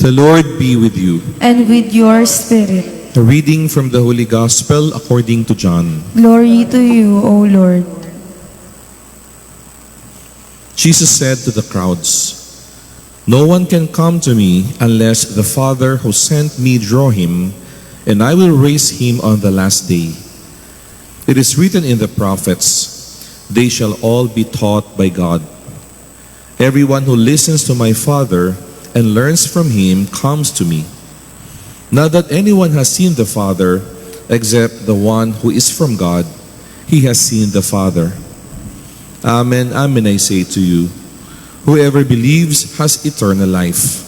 The Lord be with you. and with your spirit. A reading from the Holy Gospel according to John. Glory to you, O Lord. Jesus said to the crowds, "No one can come to me unless the Father who sent me draw him, and I will raise him on the last day. It is written in the prophets, they shall all be taught by God. Everyone who listens to my Father and learns from him comes to me. Not that anyone has seen the Father except the one who is from God. He has seen the Father. Amen, amen, I say to you, whoever believes has eternal life.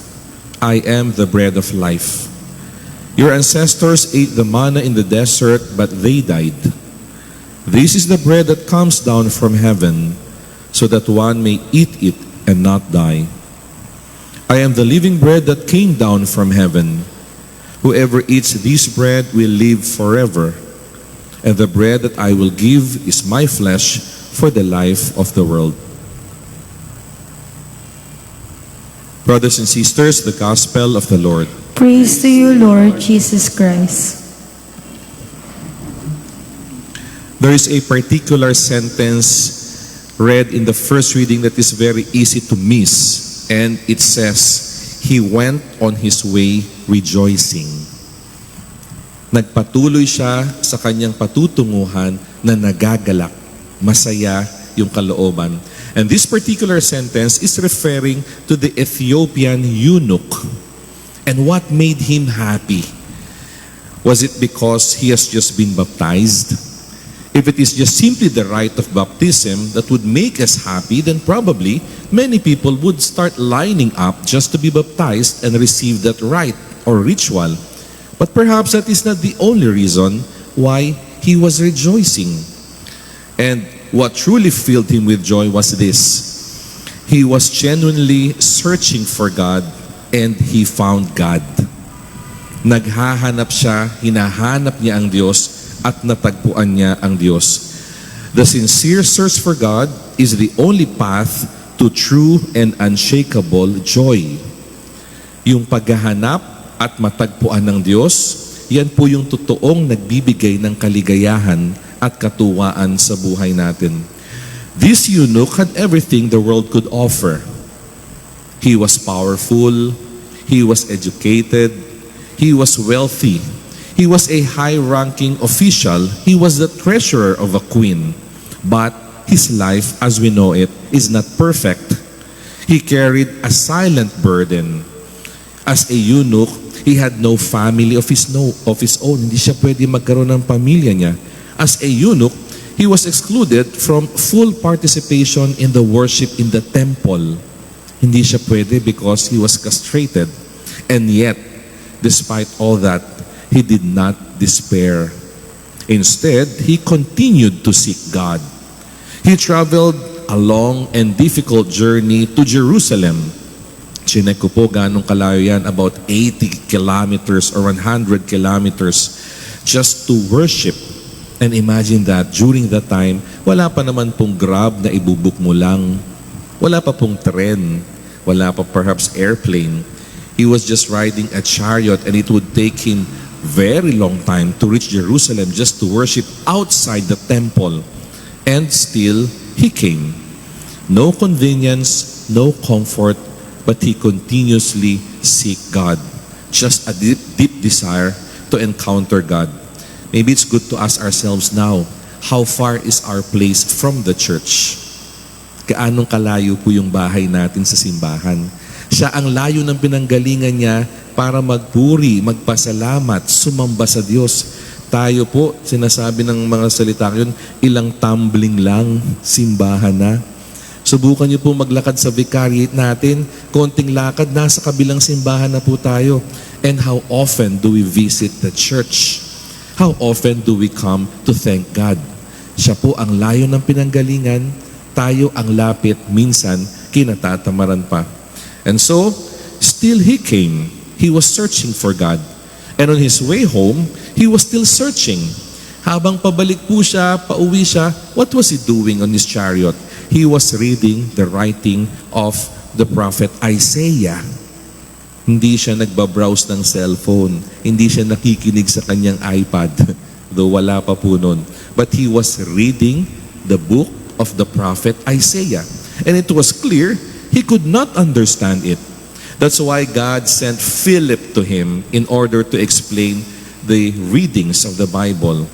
I am the bread of life. Your ancestors ate the manna in the desert, but they died. This is the bread that comes down from heaven, so that one may eat it and not die. I am the living bread that came down from heaven. Whoever eats this bread will live forever, and the bread that I will give is my flesh for the life of the world." Brothers and sisters, the Gospel of the Lord. Praise to you, Lord Jesus Christ. There is a particular sentence read in the first reading that is very easy to miss, and it says, "He went on his way rejoicing." Nagpatuloy siya sa kanyang patutunguhan na nagagalak, masaya yung kalooban. And this particular sentence is referring to the Ethiopian eunuch. And what made him happy? Was it because he has just been baptized? If it is just simply the rite of baptism that would make us happy, then probably many people would start lining up just to be baptized and receive that rite or ritual. But perhaps that is not the only reason why he was rejoicing. And what truly filled him with joy was this: he was genuinely searching for God and he found God. Naghahanap siya, hinahanap niya ang Diyos, at natagpuan niya ang Diyos. The sincere search for God is the only path to true and unshakable joy. Yung paghahanap at matagpuan ng Diyos, yan po yung totoong nagbibigay ng kaligayahan at katuwaan sa buhay natin. This eunuch had everything the world could offer. He was powerful, he was educated, he was wealthy, he was a high-ranking official, he was the treasurer of a queen. But his life, as we know it, is not perfect. He carried a silent burden. As a eunuch, he had no family of his own. Hindi siya pwede magkaroon ng pamilya niya. As a eunuch, he was excluded from full participation in the worship in the temple. Hindi siya pwede because he was castrated. And yet, despite all that, he did not despair. Instead, he continued to seek God. He traveled a long and difficult journey to Jerusalem. Chinek ko po ganong kalayo yan, about 80 kilometers or 100 kilometers just to worship. And imagine that, during that time, wala pa naman pong grab na ibubuk mo lang. Wala pa pong tren. Wala pa perhaps airplane. He was just riding a chariot, and it would take him very long time to reach Jerusalem just to worship outside the temple. And still, he came. No convenience, no comfort, but he continuously seek God. Just a deep desire to encounter God. Maybe it's good to ask ourselves now, how far is our place from the church? Gaanong kalayo po yung bahay natin sa simbahan? Siya ang layo ng pinanggalingan niya para magpuri, magpasalamat, sumamba sa Diyos. Tayo po, sinasabi ng mga salita yun, ilang tumbling lang, simbahan na. Subukan niyo po maglakad sa vicariate natin, konting lakad, nasa kabilang simbahan na po tayo. And how often do we visit the church? How often do we come to thank God? Siya po ang layo ng pinanggalingan, tayo ang lapit, minsan kinatatamaran pa. And so, still he came. He was searching for God. And on his way home, he was still searching. Habang pabalik po siya, pauwi siya, what was he doing on his chariot? He was reading the writing of the prophet Isaiah. Hindi siya nagbabrowse ng cellphone. Hindi siya nakikinig sa kanyang iPad. Though wala pa po nun. But he was reading the book of the prophet Isaiah. And it was clear he could not understand it. That's why God sent Philip to him in order to explain the readings of the Bible.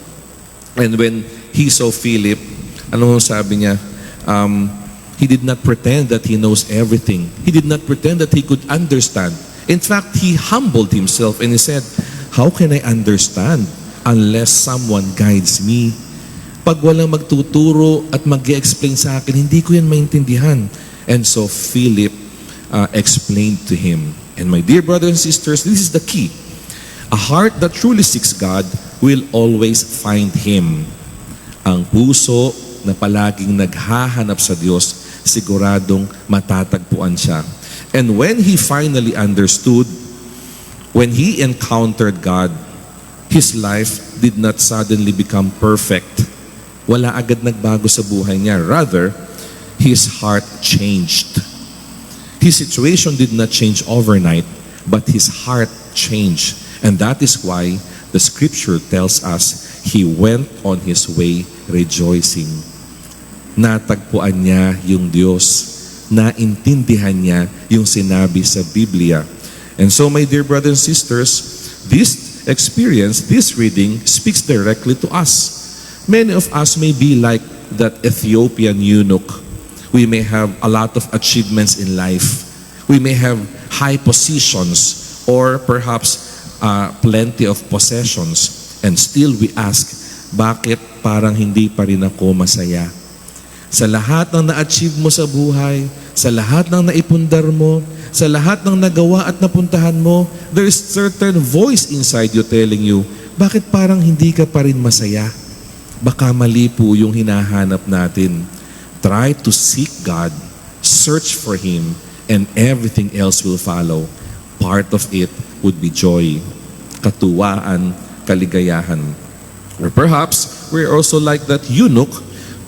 And when he saw Philip, ano sabi niya? He did not pretend that he knows everything. He did not pretend that he could understand. In fact, he humbled himself and he said, "How can I understand unless someone guides me?" Pag walang magtuturo at mag-explain sa akin, hindi ko yan maintindihan. And so Philip explained to him. And my dear brothers and sisters, this is the key. A heart that truly seeks God will always find Him. Ang puso na palaging naghahanap sa Diyos, siguradong matatagpuan siya. And when he finally understood, when he encountered God, his life did not suddenly become perfect. Wala agad nagbago sa buhay niya. Rather, his heart changed. His situation did not change overnight, but his heart changed. And that is why the scripture tells us he went on his way rejoicing. Natagpuan niya yung Diyos. Naintindihan niya yung sinabi sa Biblia. And so, my dear brothers and sisters, this experience, this reading, speaks directly to us. Many of us may be like that Ethiopian eunuch. We may have a lot of achievements in life. We may have high positions or perhaps plenty of possessions. And still we ask, bakit parang hindi pa rin ako masaya? Sa lahat ng na-achieve mo sa buhay, sa lahat ng naipundar mo, sa lahat ng nagawa at napuntahan mo, there is certain voice inside you telling you, bakit parang hindi ka pa rin masaya? Baka mali po yung hinahanap natin. Try to seek God, search for Him, and everything else will follow. Part of it would be joy, katuwaan, kaligayahan. Or perhaps we're also like that eunuch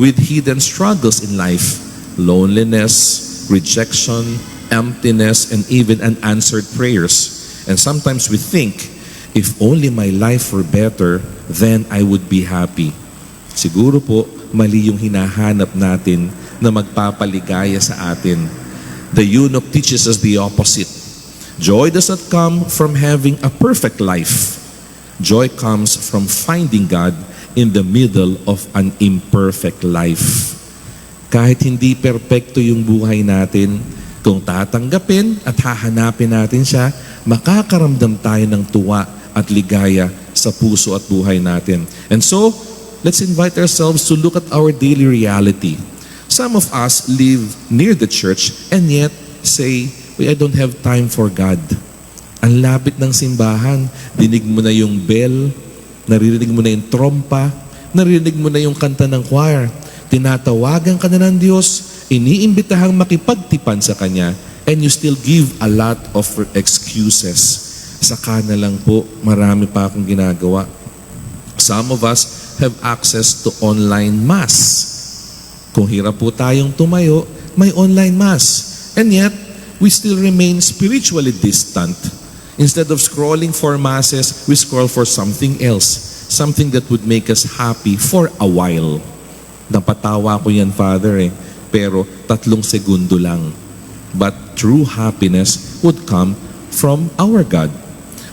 with hidden struggles in life, loneliness, rejection, emptiness, and even unanswered prayers. And sometimes we think, if only my life were better, then I would be happy. Siguro po, mali yung hinahanap natin na magpapaligaya sa atin. The eunuch teaches us the opposite. Joy does not come from having a perfect life. Joy comes from finding God in the middle of an imperfect life. Kahit hindi perpekto yung buhay natin, kung tatanggapin at hahanapin natin siya, makakaramdam tayo ng tuwa at ligaya sa puso at buhay natin. And so, let's invite ourselves to look at our daily reality. Some of us live near the church and yet say, I don't have time for God. Ang lapit ng simbahan, dinig mo na yung bell, naririnig mo na yung trompa, naririnig mo na yung kanta ng choir, tinatawagan ka na ng Diyos, iniimbitahang makipagtipan sa Kanya, and you still give a lot of excuses. Saka na lang po, marami pa akong ginagawa. Some of us have access to online mass. Kung hirap po tayong tumayo, may online mass. And yet, we still remain spiritually distant. Instead of scrolling for masses, we scroll for something else. Something that would make us happy for a while. Napatawa ko yan, Father, pero 3 segundo lang. But true happiness would come from our God.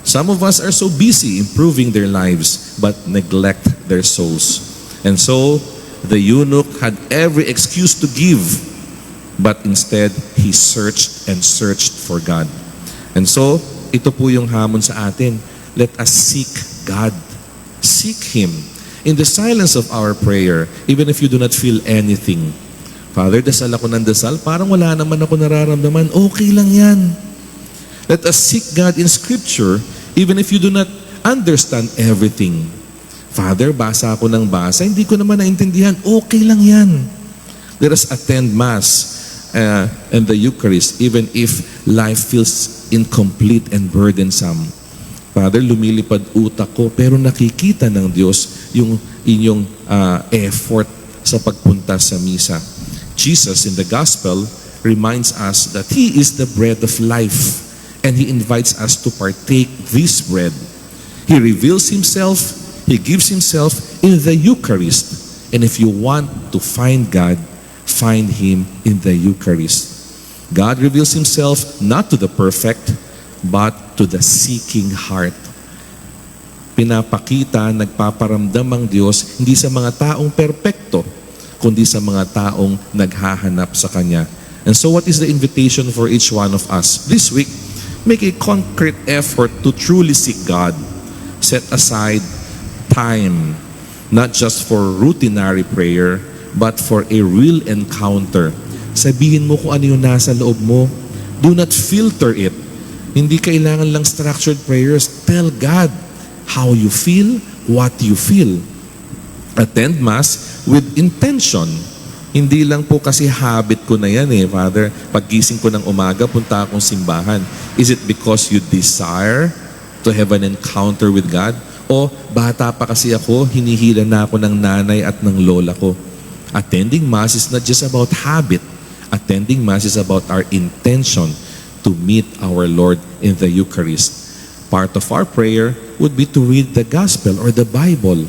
Some of us are so busy improving their lives, but neglect their souls. And so, the eunuch had every excuse to give, but instead, he searched and searched for God. And so, ito po yung hamon sa atin. Let us seek God. Seek Him. In the silence of our prayer, even if you do not feel anything. Father, dasal ako ng dasal, parang wala naman ako nararamdaman. Okay lang yan. Let us seek God in Scripture, even if you do not understand everything. Father, basa ako ng basa, hindi ko naman naintindihan. Okay lang yan. Let us attend Mass and the Eucharist, even if life feels incomplete and burdensome. Father, lumilipad utak ko, pero nakikita ng Diyos yung inyong effort sa pagpunta sa misa. Jesus in the Gospel reminds us that He is the bread of life. and He invites us to partake this bread. He reveals Himself, He gives Himself in the Eucharist. And if you want to find God, find Him in the Eucharist. God reveals Himself not to the perfect, but to the seeking heart. Pinapakita, nagpaparamdam ang Diyos hindi sa mga taong perpekto, kundi sa mga taong naghahanap sa Kanya. And so what is the invitation for each one of us? This week, make a concrete effort to truly seek God. Set aside time, not just for routinary prayer, but for a real encounter. Sabihin mo kung ano yung nasa loob mo. Do not filter it. Hindi kailangan lang structured prayers. Tell God how you feel, what you feel. Attend Mass with intention. Hindi lang po kasi habit ko na yan Father. Paggising ko ng umaga, punta akong simbahan. Is it because you desire to have an encounter with God? O bata pa kasi ako, hinihila na ako ng nanay at ng lola ko. Attending Mass is not just about habit. Attending Mass is about our intention to meet our Lord in the Eucharist. Part of our prayer would be to read the Gospel or the Bible.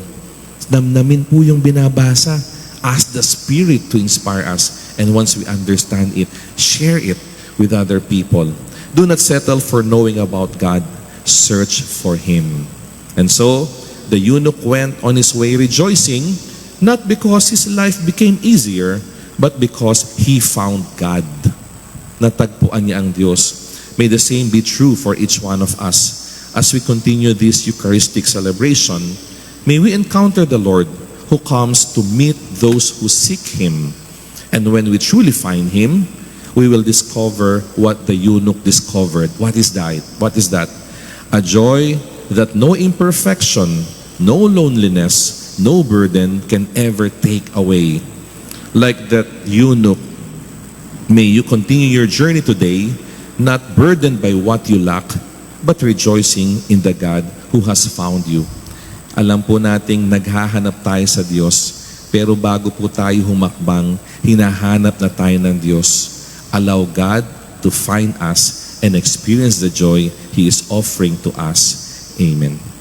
Namnamin po yung binabasa. Ask the Spirit to inspire us. And once we understand it, share it with other people. Do not settle for knowing about God. Search for Him. And so, the eunuch went on his way rejoicing, not because his life became easier, but because he found God. Natagpuan niya ang Diyos. May the same be true for each one of us. As we continue this Eucharistic celebration, may we encounter the Lord who comes to meet those who seek Him. And when we truly find Him, we will discover what the eunuch discovered. What is that? What is that? A joy that no imperfection, no loneliness, no burden can ever take away. Like that eunuch, may you continue your journey today, not burdened by what you lack, but rejoicing in the God who has found you. Alam po nating naghahanap tayo sa Diyos, pero bago po tayo humakbang, hinahanap na tayo ng Diyos. Allow God to find us and experience the joy He is offering to us. Amen.